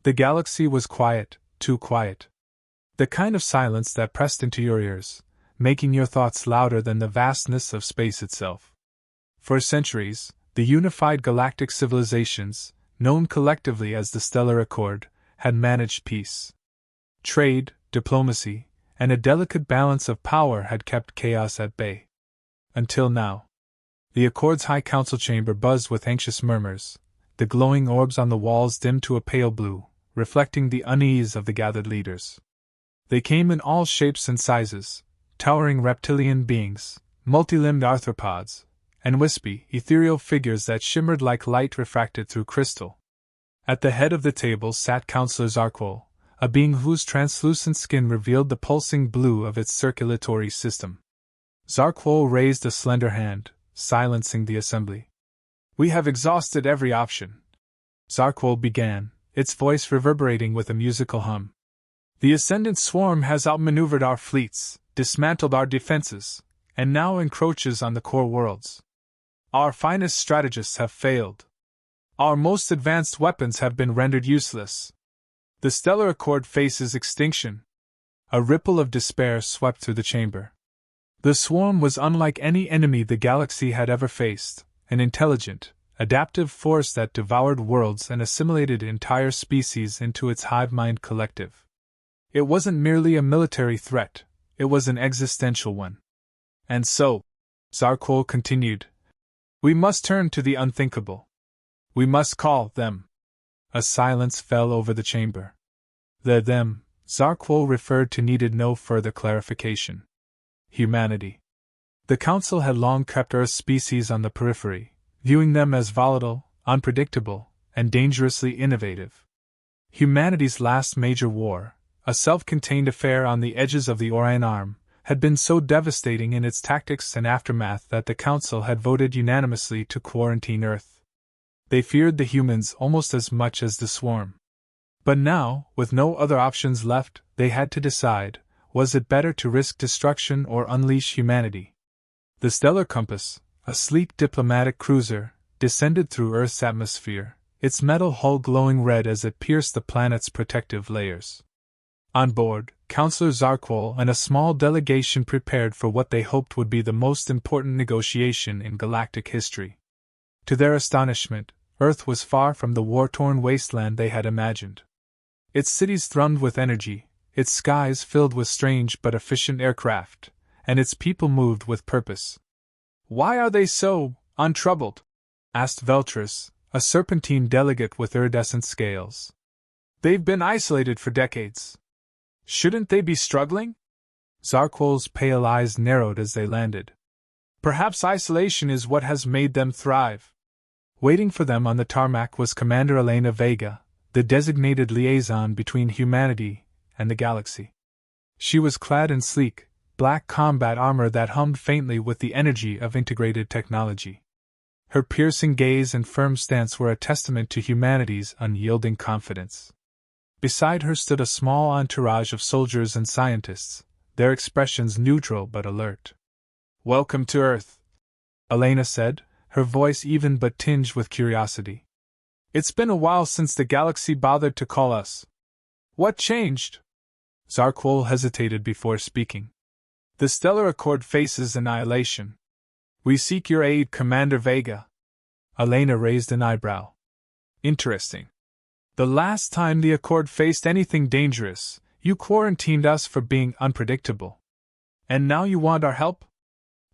The galaxy was quiet, too quiet. The kind of silence that pressed into your ears, making your thoughts louder than the vastness of space itself. For centuries, the unified galactic civilizations, known collectively as the Stellar Accord, had managed peace. Trade, diplomacy, and a delicate balance of power had kept chaos at bay. Until now. The Accord's High Council chamber buzzed with anxious murmurs, the glowing orbs on the walls dimmed to a pale blue, reflecting the unease of the gathered leaders. They came in all shapes and sizes, towering reptilian beings, multi-limbed arthropods, and wispy, ethereal figures that shimmered like light refracted through crystal. At the head of the table sat Counselor Zarquil, a being whose translucent skin revealed the pulsing blue of its circulatory system. Zarquil raised a slender hand, silencing the assembly. "We have exhausted every option," Zarquil began, its voice reverberating with a musical hum. "The Ascendant Swarm has outmaneuvered our fleets, dismantled our defenses, and now encroaches on the core worlds. Our finest strategists have failed. Our most advanced weapons have been rendered useless. The Stellar Accord faces extinction." A ripple of despair swept through the chamber. The Swarm was unlike any enemy the galaxy had ever faced, an intelligent, adaptive force that devoured worlds and assimilated entire species into its hive-mind collective. It wasn't merely a military threat, it was an existential one. "And so," Zarquil continued, "we must turn to the unthinkable. We must call them." A silence fell over the chamber. The them Zarquil referred to needed no further clarification. Humanity. The Council had long kept Earth's species on the periphery, viewing them as volatile, unpredictable, and dangerously innovative. Humanity's last major war, a self-contained affair on the edges of the Orion Arm, had been so devastating in its tactics and aftermath that the Council had voted unanimously to quarantine Earth. They feared the humans almost as much as the Swarm. But now, with no other options left, they had to decide, was it better to risk destruction or unleash humanity? The Stellar Compass, a sleek diplomatic cruiser, descended through Earth's atmosphere, its metal hull glowing red as it pierced the planet's protective layers. On board, Counselor Zarquil and a small delegation prepared for what they hoped would be the most important negotiation in galactic history. To their astonishment, Earth was far from the war-torn wasteland they had imagined. Its cities thrummed with energy, its skies filled with strange but efficient aircraft, and its people moved with purpose. "Why are they so untroubled?" asked Veltris, a serpentine delegate with iridescent scales. "They've been isolated for decades. Shouldn't they be struggling?" Zarquil's pale eyes narrowed as they landed. "Perhaps isolation is what has made them thrive." Waiting for them on the tarmac was Commander Elena Vega, the designated liaison between humanity and the galaxy. She was clad in sleek, black combat armor that hummed faintly with the energy of integrated technology. Her piercing gaze and firm stance were a testament to humanity's unyielding confidence. Beside her stood a small entourage of soldiers and scientists, their expressions neutral but alert. "Welcome to Earth," Elena said, her voice even but tinged with curiosity. "It's been a while since the galaxy bothered to call us. What changed?" Zarquil hesitated before speaking. "The Stellar Accord faces annihilation. We seek your aid, Commander Vega." Elena raised an eyebrow. "Interesting. The last time the Accord faced anything dangerous, you quarantined us for being unpredictable. And now you want our help?"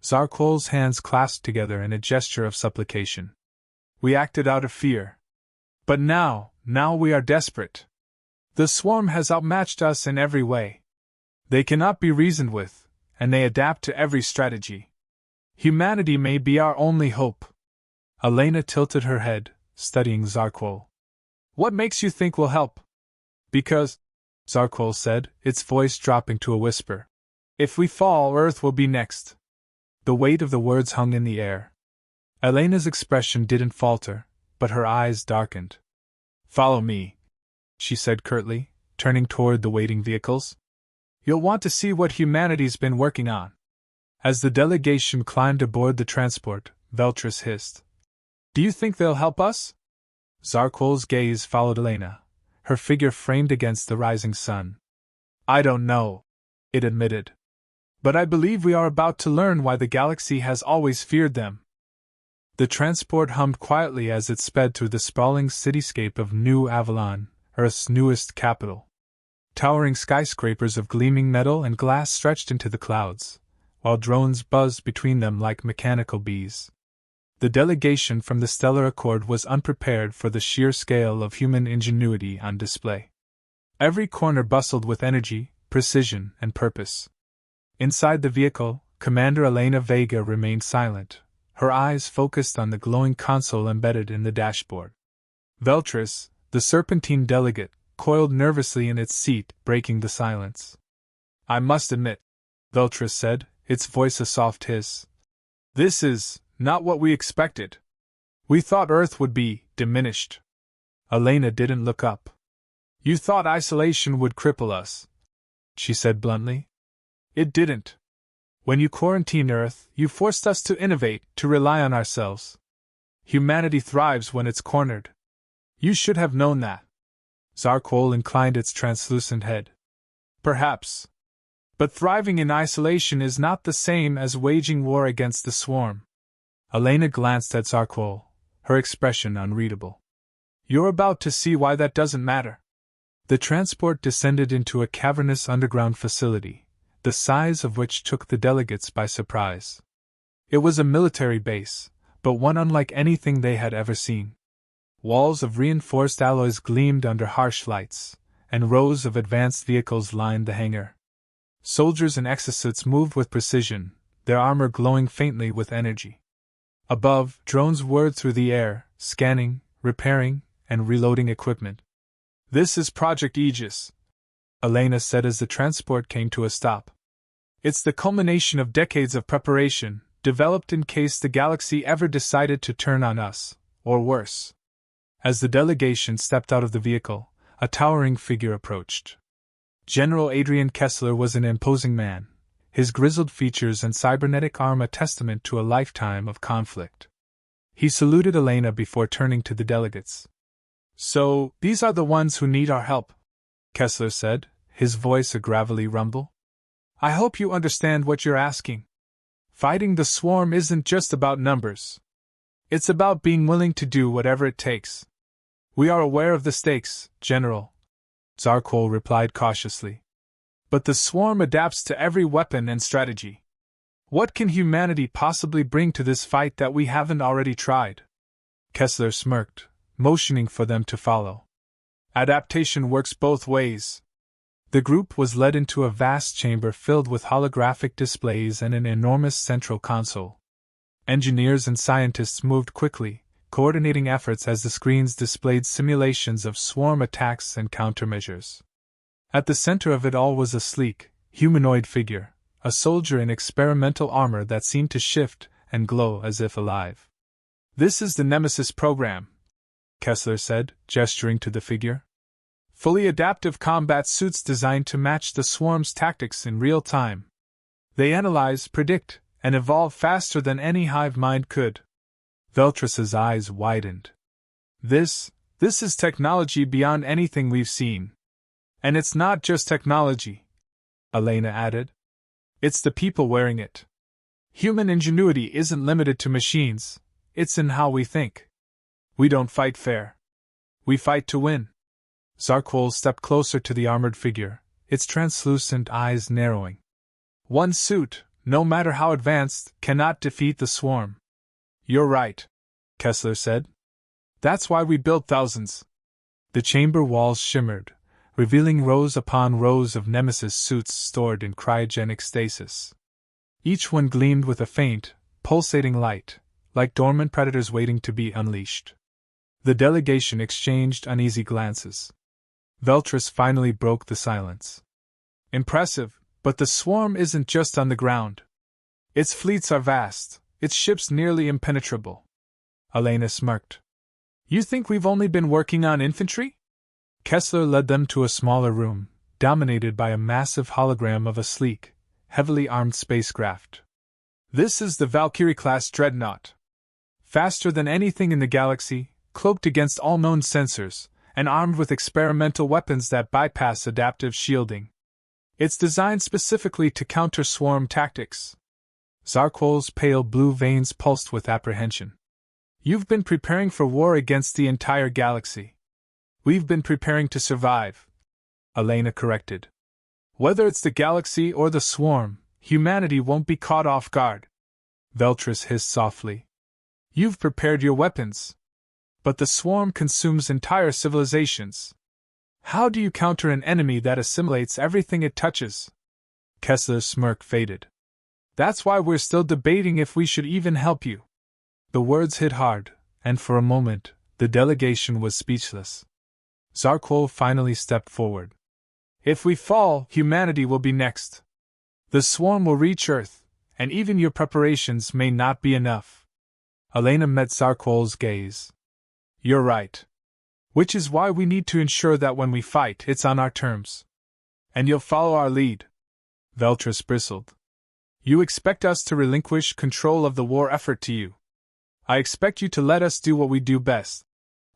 Zarquil's hands clasped together in a gesture of supplication. "We acted out of fear. But now we are desperate. The Swarm has outmatched us in every way. They cannot be reasoned with, and they adapt to every strategy. Humanity may be our only hope." Elena tilted her head, studying Zarquil. "What makes you think we'll help?" "Because," Zarquil said, its voice dropping to a whisper, "if we fall, Earth will be next." The weight of the words hung in the air. Elena's expression didn't falter, but her eyes darkened. "Follow me," she said curtly, turning toward the waiting vehicles. "You'll want to see what humanity's been working on." As the delegation climbed aboard the transport, Veltris hissed, "Do you think they'll help us?" Zarquil's gaze followed Elena, her figure framed against the rising sun. "I don't know," it admitted. "But I believe we are about to learn why the galaxy has always feared them." The transport hummed quietly as it sped through the sprawling cityscape of New Avalon, Earth's newest capital. Towering skyscrapers of gleaming metal and glass stretched into the clouds, while drones buzzed between them like mechanical bees. The delegation from the Stellar Accord was unprepared for the sheer scale of human ingenuity on display. Every corner bustled with energy, precision, and purpose. Inside the vehicle, Commander Elena Vega remained silent, her eyes focused on the glowing console embedded in the dashboard. Veltris, the Serpentine delegate, coiled nervously in its seat, breaking the silence. "I must admit," Veltris said, its voice a soft hiss, "this is not what we expected. We thought Earth would be diminished." Elena didn't look up. "You thought isolation would cripple us," she said bluntly. "It didn't. When you quarantined Earth, you forced us to innovate, to rely on ourselves. Humanity thrives when it's cornered. You should have known that." Zarkol inclined its translucent head. "Perhaps. But thriving in isolation is not the same as waging war against the swarm." Elena glanced at Zarkol, her expression unreadable. "You're about to see why that doesn't matter." The transport descended into a cavernous underground facility, the size of which took the delegates by surprise. It was a military base, but one unlike anything they had ever seen. Walls of reinforced alloys gleamed under harsh lights, and rows of advanced vehicles lined the hangar. Soldiers in exosuits moved with precision, their armor glowing faintly with energy. Above, drones whirred through the air, scanning, repairing, and reloading equipment. "This is Project Aegis," Elena said as the transport came to a stop. "It's the culmination of decades of preparation, developed in case the galaxy ever decided to turn on us, or worse." As the delegation stepped out of the vehicle, a towering figure approached. General Adrian Kessler was an imposing man, his grizzled features and cybernetic arm a testament to a lifetime of conflict. He saluted Elena before turning to the delegates. "So, these are the ones who need our help," Kessler said, his voice a gravelly rumble. "I hope you understand what you're asking. Fighting the swarm isn't just about numbers. It's about being willing to do whatever it takes." "We are aware of the stakes, General," Zarkol replied cautiously. "But the swarm adapts to every weapon and strategy. What can humanity possibly bring to this fight that we haven't already tried?" Kessler smirked, motioning for them to follow. "Adaptation works both ways." The group was led into a vast chamber filled with holographic displays and an enormous central console. Engineers and scientists moved quickly, coordinating efforts as the screens displayed simulations of swarm attacks and countermeasures. At the center of it all was a sleek, humanoid figure, a soldier in experimental armor that seemed to shift and glow as if alive. "This is the Nemesis program," Kessler said, gesturing to the figure. "Fully adaptive combat suits designed to match the swarm's tactics in real time. They analyze, predict, and evolve faster than any hive mind could." Veltris's eyes widened. This is technology beyond anything we've seen. "And it's not just technology," Elena added. "It's the people wearing it. Human ingenuity isn't limited to machines, it's in how we think. We don't fight fair. We fight to win." Zarkol stepped closer to the armored figure, its translucent eyes narrowing. "One suit, no matter how advanced, cannot defeat the swarm." "You're right," Kessler said. "That's why we built thousands." The chamber walls shimmered, revealing rows upon rows of Nemesis suits stored in cryogenic stasis. Each one gleamed with a faint, pulsating light, like dormant predators waiting to be unleashed. The delegation exchanged uneasy glances. Veltris finally broke the silence. "Impressive, but the swarm isn't just on the ground. Its fleets are vast, its ships nearly impenetrable." Elena smirked. "You think we've only been working on infantry?" Kessler led them to a smaller room, dominated by a massive hologram of a sleek, heavily armed spacecraft. "This is the Valkyrie-class dreadnought. Faster than anything in the galaxy, cloaked against all known sensors, and armed with experimental weapons that bypass adaptive shielding. It's designed specifically to counter swarm tactics. Zarquol's pale blue veins pulsed with apprehension. You've been preparing for war against the entire galaxy. We've been preparing to survive, Elena corrected. Whether it's the galaxy or the swarm, humanity won't be caught off guard. Veltris hissed softly. You've prepared your weapons. But the swarm consumes entire civilizations. How do you counter an enemy that assimilates everything it touches? Kessler's smirk faded. That's why we're still debating if we should even help you. The words hit hard, and for a moment, the delegation was speechless. Zarquol finally stepped forward. If we fall, humanity will be next. The swarm will reach Earth, and even your preparations may not be enough. Elena met Zarquol's gaze. You're right. Which is why we need to ensure that when we fight, it's on our terms. And you'll follow our lead. Veltris bristled. You expect us to relinquish control of the war effort to you. I expect you to let us do what we do best,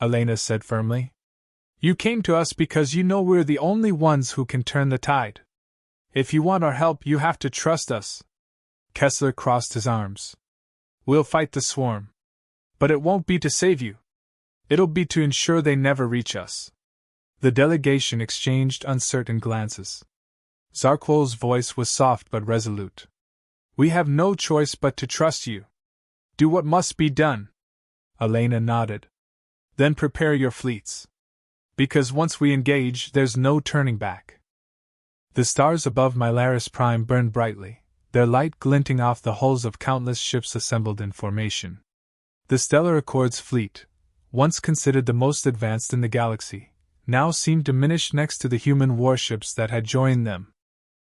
Elena said firmly. You came to us because you know we're the only ones who can turn the tide. If you want our help, you have to trust us. Kessler crossed his arms. We'll fight the swarm. But it won't be to save you. It'll be to ensure they never reach us. The delegation exchanged uncertain glances. Zarquol's voice was soft but resolute. We have no choice but to trust you. Do what must be done. Elena nodded. Then prepare your fleets. Because once we engage, there's no turning back. The stars above Mylaris Prime burned brightly, their light glinting off the hulls of countless ships assembled in formation. The Stellar Accord's fleet, once considered the most advanced in the galaxy, now seemed diminished next to the human warships that had joined them.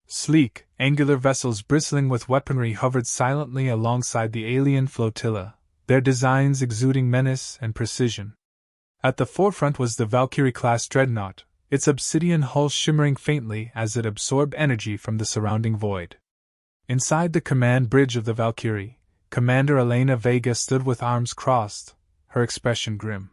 Sleek, angular vessels bristling with weaponry hovered silently alongside the alien flotilla, their designs exuding menace and precision. At the forefront was the Valkyrie-class dreadnought, its obsidian hull shimmering faintly as it absorbed energy from the surrounding void. Inside the command bridge of the Valkyrie, Commander Elena Vega stood with arms crossed, her expression grim.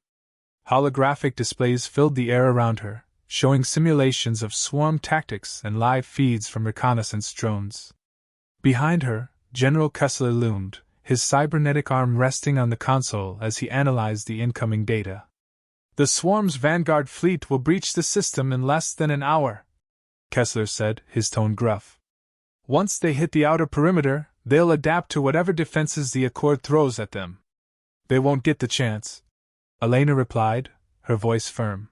Holographic displays filled the air around her, showing simulations of swarm tactics and live feeds from reconnaissance drones. Behind her, General Kessler loomed, his cybernetic arm resting on the console as he analyzed the incoming data. The swarm's vanguard fleet will breach the system in less than an hour, Kessler said, his tone gruff. Once they hit the outer perimeter, they'll adapt to whatever defenses the Accord throws at them. They won't get the chance, Elena replied, her voice firm.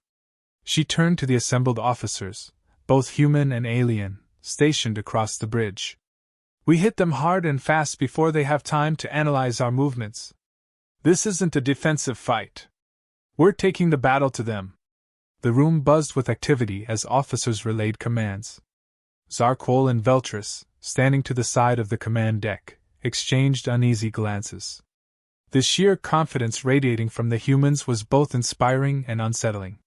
She turned to the assembled officers, both human and alien, stationed across the bridge. We hit them hard and fast before they have time to analyze our movements. This isn't a defensive fight. We're taking the battle to them. The room buzzed with activity as officers relayed commands. Zarquol and Veltris, standing to the side of the command deck, exchanged uneasy glances. The sheer confidence radiating from the humans was both inspiring and unsettling.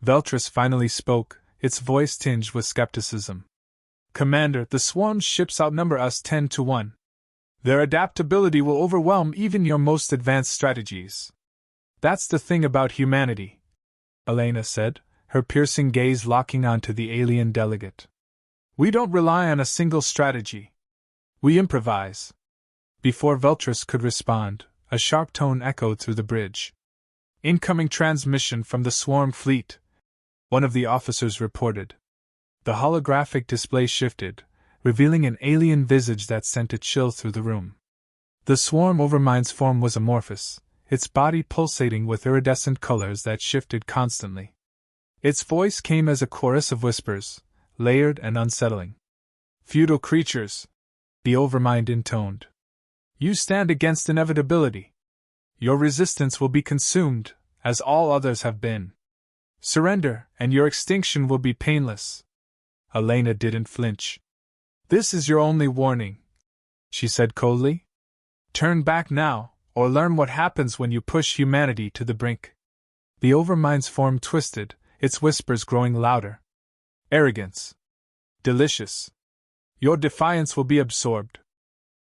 Veltris finally spoke, its voice tinged with skepticism. Commander, the swarm's ships outnumber us 10-1. Their adaptability will overwhelm even your most advanced strategies. That's the thing about humanity, Elena said, her piercing gaze locking onto the alien delegate. We don't rely on a single strategy. We improvise. Before Veltris could respond, a sharp tone echoed through the bridge. Incoming transmission from the swarm fleet, one of the officers reported. The holographic display shifted, revealing an alien visage that sent a chill through the room. The swarm overmind's form was amorphous, its body pulsating with iridescent colors that shifted constantly. Its voice came as a chorus of whispers, layered and unsettling. Feudal creatures, the overmind intoned. You stand against inevitability. Your resistance will be consumed, as all others have been. Surrender, and your extinction will be painless. Elena didn't flinch. This is your only warning, she said coldly. Turn back now, or learn what happens when you push humanity to the brink. The overmind's form twisted, its whispers growing louder. Arrogance. Delicious. Your defiance will be absorbed.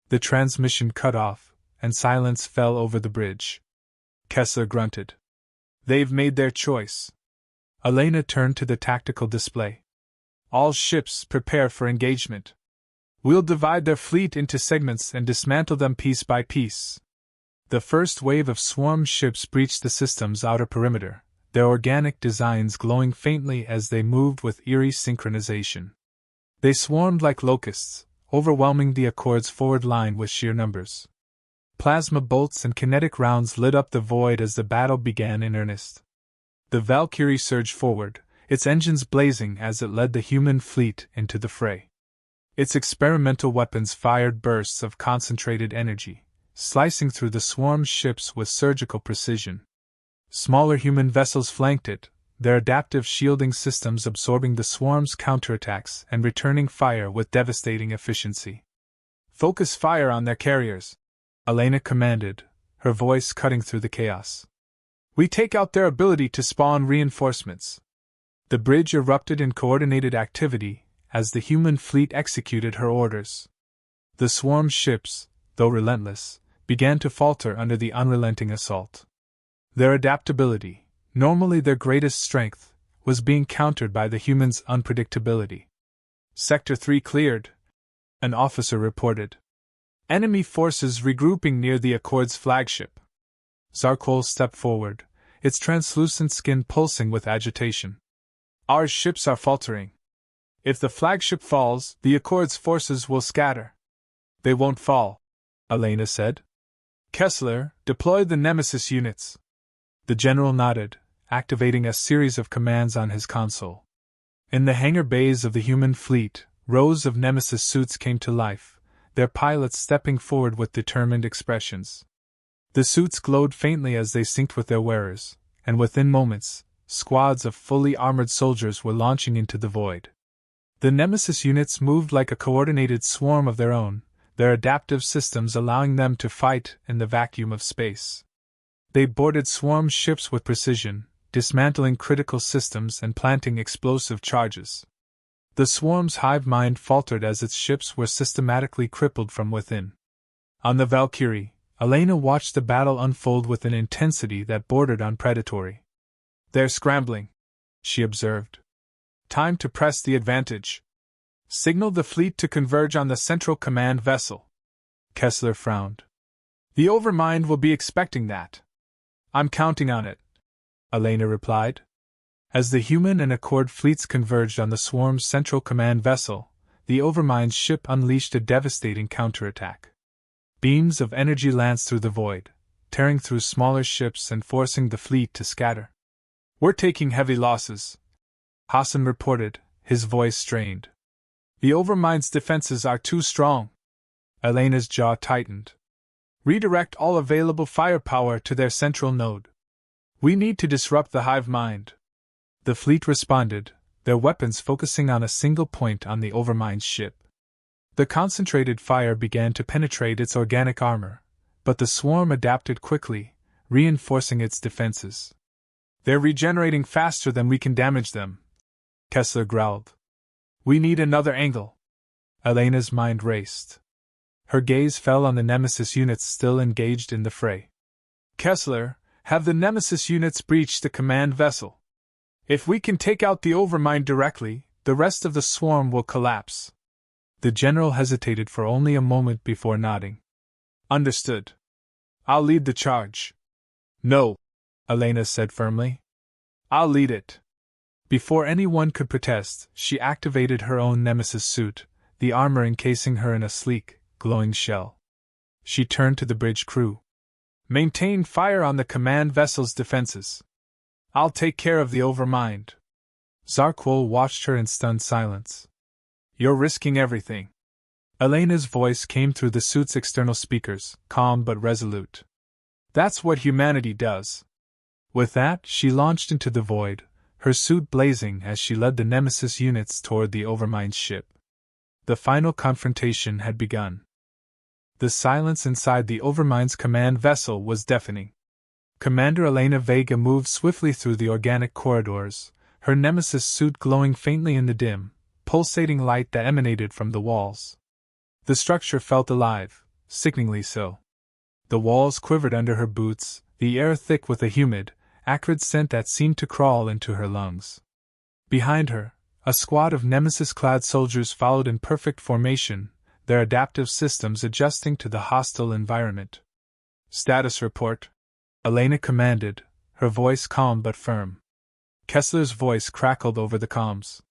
The transmission cut off, and silence fell over the bridge. Kessler grunted. They've made their choice. Elena turned to the tactical display. All ships prepare for engagement. We'll divide their fleet into segments and dismantle them piece by piece. The first wave of swarm ships breached the system's outer perimeter, their organic designs glowing faintly as they moved with eerie synchronization. They swarmed like locusts, overwhelming the Accord's forward line with sheer numbers. Plasma bolts and kinetic rounds lit up the void as the battle began in earnest. The Valkyrie surged forward, its engines blazing as it led the human fleet into the fray. Its experimental weapons fired bursts of concentrated energy, slicing through the swarm ships with surgical precision. Smaller human vessels flanked it, their adaptive shielding systems absorbing the swarm's counterattacks and returning fire with devastating efficiency. "Focus fire on their carriers," Elena commanded, her voice cutting through the chaos. "We take out their ability to spawn reinforcements." The bridge erupted in coordinated activity as the human fleet executed her orders. The swarm ships, though relentless, began to falter under the unrelenting assault. Their adaptability, normally their greatest strength, was being countered by the humans' unpredictability. "Sector 3 cleared," an officer reported. "Enemy forces regrouping near the Accord's flagship." Zarkol stepped forward, its translucent skin pulsing with agitation. "Our ships are faltering. If the flagship falls, the Accord's forces will scatter." "They won't fall," Elena said. "Kessler, deploy the Nemesis units." The general nodded, activating a series of commands on his console. In the hangar bays of the human fleet, rows of Nemesis suits came to life, their pilots stepping forward with determined expressions. The suits glowed faintly as they synced with their wearers, and within moments, squads of fully armored soldiers were launching into the void. The Nemesis units moved like a coordinated swarm of their own, their adaptive systems allowing them to fight in the vacuum of space. They boarded swarm ships with precision, dismantling critical systems and planting explosive charges. The swarm's hive mind faltered as its ships were systematically crippled from within. On the Valkyrie, Elena watched the battle unfold with an intensity that bordered on predatory. "They're scrambling," she observed. "Time to press the advantage. Signal the fleet to converge on the central command vessel." Kessler frowned. "The Overmind will be expecting that." "I'm counting on it," Elena replied. As the human and Accord fleets converged on the swarm's central command vessel, the Overmind's ship unleashed a devastating counterattack. Beams of energy lanced through the void, tearing through smaller ships and forcing the fleet to scatter. "We're taking heavy losses," Hassan reported, his voice strained. "The Overmind's defenses are too strong." Elena's jaw tightened. "Redirect all available firepower to their central node. We need to disrupt the hive mind." The fleet responded, their weapons focusing on a single point on the Overmind's ship. The concentrated fire began to penetrate its organic armor, but the swarm adapted quickly, reinforcing its defenses. "They're regenerating faster than we can damage them," Kessler growled. "We need another angle." Elena's mind raced. Her gaze fell on the Nemesis units still engaged in the fray. "Kessler, have the Nemesis units breach the command vessel. If we can take out the Overmind directly, the rest of the swarm will collapse." The general hesitated for only a moment before nodding. "Understood. I'll lead the charge." "No," Elena said firmly. "I'll lead it." Before anyone could protest, she activated her own Nemesis suit, the armor encasing her in a sleek, glowing shell. She turned to the bridge crew. "Maintain fire on the command vessel's defenses. I'll take care of the Overmind." Zarkol watched her in stunned silence. "You're risking everything." Elena's voice came through the suit's external speakers, calm but resolute. "That's what humanity does." With that, she launched into the void, her suit blazing as she led the Nemesis units toward the Overmind's ship. The final confrontation had begun. The silence inside the Overmind's command vessel was deafening. Commander Elena Vega moved swiftly through the organic corridors, her Nemesis suit glowing faintly in the dim, pulsating light that emanated from the walls. The structure felt alive, sickeningly so. The walls quivered under her boots, the air thick with a humid, acrid scent that seemed to crawl into her lungs. Behind her, a squad of nemesis-clad soldiers followed in perfect formation, their adaptive systems adjusting to the hostile environment. "Status report," Elena commanded, her voice calm but firm. Kessler's voice crackled over the comms.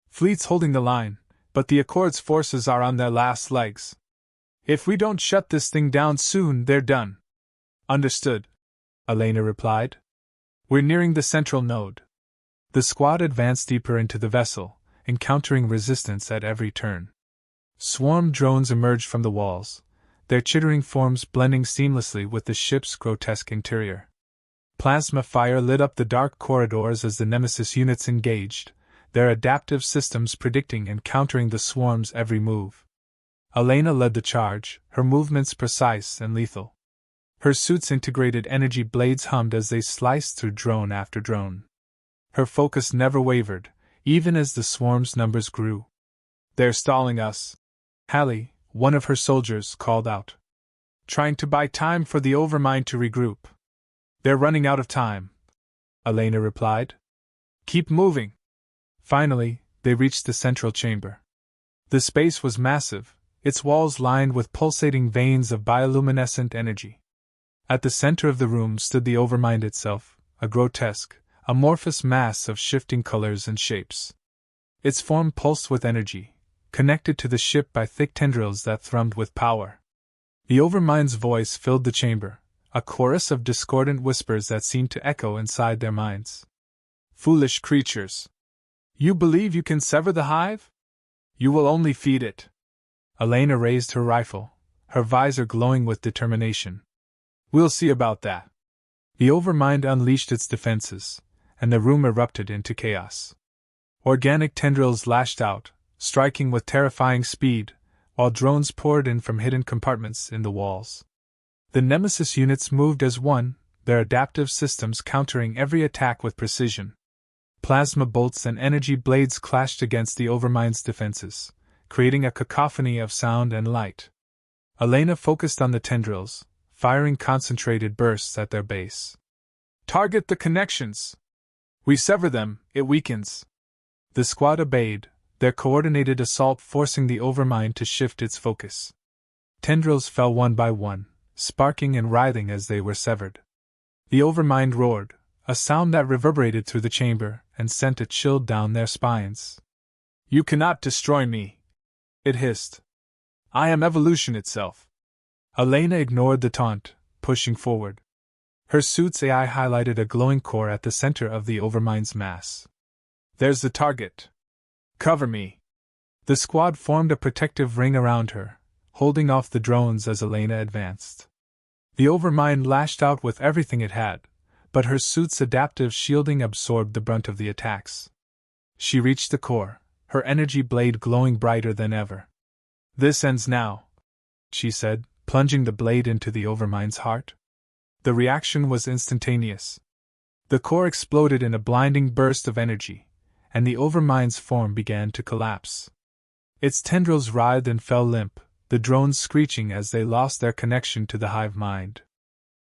"Fleet's holding the line, but the Accord's forces are on their last legs. If we don't shut this thing down soon, they're done." "Understood," Elena replied. "We're nearing the central node." The squad advanced deeper into the vessel, encountering resistance at every turn. Swarm drones emerged from the walls, their chittering forms blending seamlessly with the ship's grotesque interior. Plasma fire lit up the dark corridors as the Nemesis units engaged, their adaptive systems predicting and countering the swarm's every move. Elena led the charge, her movements precise and lethal. Her suit's integrated energy blades hummed as they sliced through drone after drone. Her focus never wavered, even as the swarm's numbers grew. "They're stalling us," Hallie, one of her soldiers, called out. "Trying to buy time for the Overmind to regroup." "They're running out of time," Elena replied. "Keep moving." Finally, they reached the central chamber. The space was massive, its walls lined with pulsating veins of bioluminescent energy. At the center of the room stood the Overmind itself, a grotesque, amorphous mass of shifting colors and shapes. Its form pulsed with energy, connected to the ship by thick tendrils that thrummed with power. The Overmind's voice filled the chamber, a chorus of discordant whispers that seemed to echo inside their minds. "Foolish creatures! You believe you can sever the hive? You will only feed it." Elena raised her rifle, her visor glowing with determination. "We'll see about that." The Overmind unleashed its defenses, and the room erupted into chaos. Organic tendrils lashed out, striking with terrifying speed, while drones poured in from hidden compartments in the walls. The Nemesis units moved as one, their adaptive systems countering every attack with precision. Plasma bolts and energy blades clashed against the Overmind's defenses, creating a cacophony of sound and light. Elena focused on the tendrils, firing concentrated bursts at their base. "Target the connections! We sever them, it weakens." The squad obeyed, their coordinated assault forcing the Overmind to shift its focus. Tendrils fell one by one, sparking and writhing as they were severed. The Overmind roared, a sound that reverberated through the chamber and sent a chill down their spines. "You cannot destroy me," it hissed. "I am evolution itself." Elena ignored the taunt, pushing forward. Her suit's AI highlighted a glowing core at the center of the Overmind's mass. "There's the target. Cover me." The squad formed a protective ring around her, holding off the drones as Elena advanced. The Overmind lashed out with everything it had, but her suit's adaptive shielding absorbed the brunt of the attacks. She reached the core, her energy blade glowing brighter than ever. "This ends now," she said, plunging the blade into the Overmind's heart. The reaction was instantaneous. The core exploded in a blinding burst of energy, and the Overmind's form began to collapse. Its tendrils writhed and fell limp, the drones screeching as they lost their connection to the hive mind.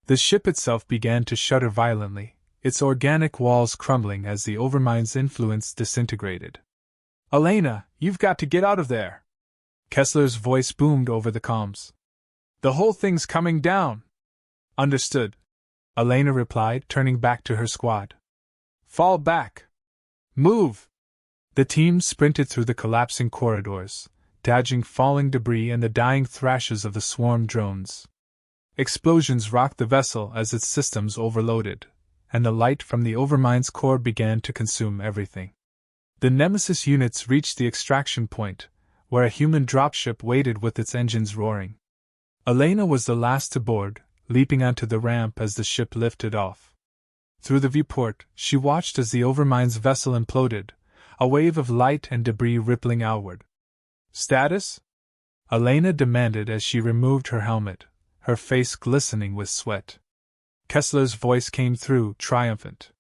The ship itself began to shudder violently, its organic walls crumbling as the Overmind's influence disintegrated. "Elena, you've got to get out of there!" Kessler's voice boomed over the comms. "The whole thing's coming down!" "Understood," Elena replied, turning back to her squad. "Fall back! Move!" The team sprinted through the collapsing corridors, dodging falling debris and the dying thrashes of the swarm drones. Explosions rocked the vessel as its systems overloaded, and the light from the Overmind's core began to consume everything. The Nemesis units reached the extraction point, where a human dropship waited with its engines roaring. Elena was the last to board, leaping onto the ramp as the ship lifted off. Through the viewport, she watched as the Overmind's vessel imploded, a wave of light and debris rippling outward. "Status?" Elena demanded as she removed her helmet, her face glistening with sweat. Kessler's voice came through, triumphant.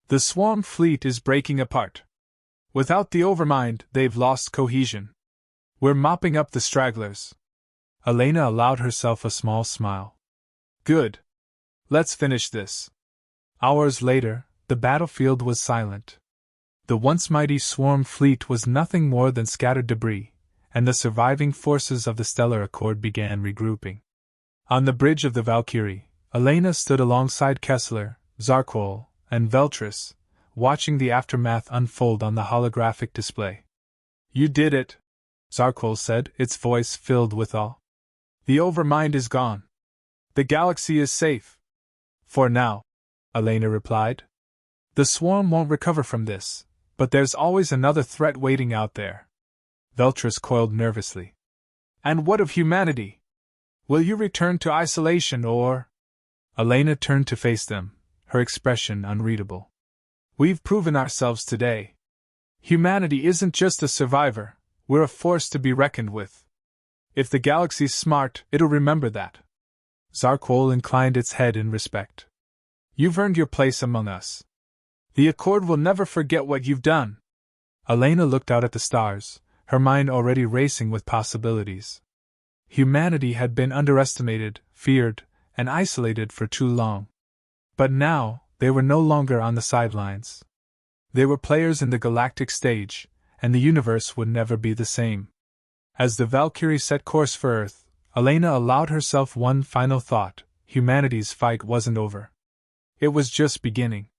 "The swarm fleet is breaking apart. Without the Overmind, they've lost cohesion. We're mopping up the stragglers." Elena allowed herself a small smile. "Good. Let's finish this." Hours later, the battlefield was silent. The once mighty swarm fleet was nothing more than scattered debris, and the surviving forces of the Stellar Accord began regrouping. On the bridge of the Valkyrie, Elena stood alongside Kessler, Zarkol, and Veltris, watching the aftermath unfold on the holographic display. "You did it," Zarkol said, its voice filled with awe. "The Overmind is gone. The galaxy is safe." "For now," Elena replied. "The swarm won't recover from this, but there's always another threat waiting out there." Veltris coiled nervously. "And what of humanity? Will you return to isolation or—" Elena turned to face them, her expression unreadable. "We've proven ourselves today. Humanity isn't just a survivor, we're a force to be reckoned with. If the galaxy's smart, it'll remember that." Zarkol inclined its head in respect. "You've earned your place among us. The Accord will never forget what you've done." Elena looked out at the stars, her mind already racing with possibilities. Humanity had been underestimated, feared, and isolated for too long. But now, they were no longer on the sidelines. They were players in the galactic stage, and the universe would never be the same. As the Valkyrie set course for Earth, Elena allowed herself one final thought: humanity's fight wasn't over. It was just beginning.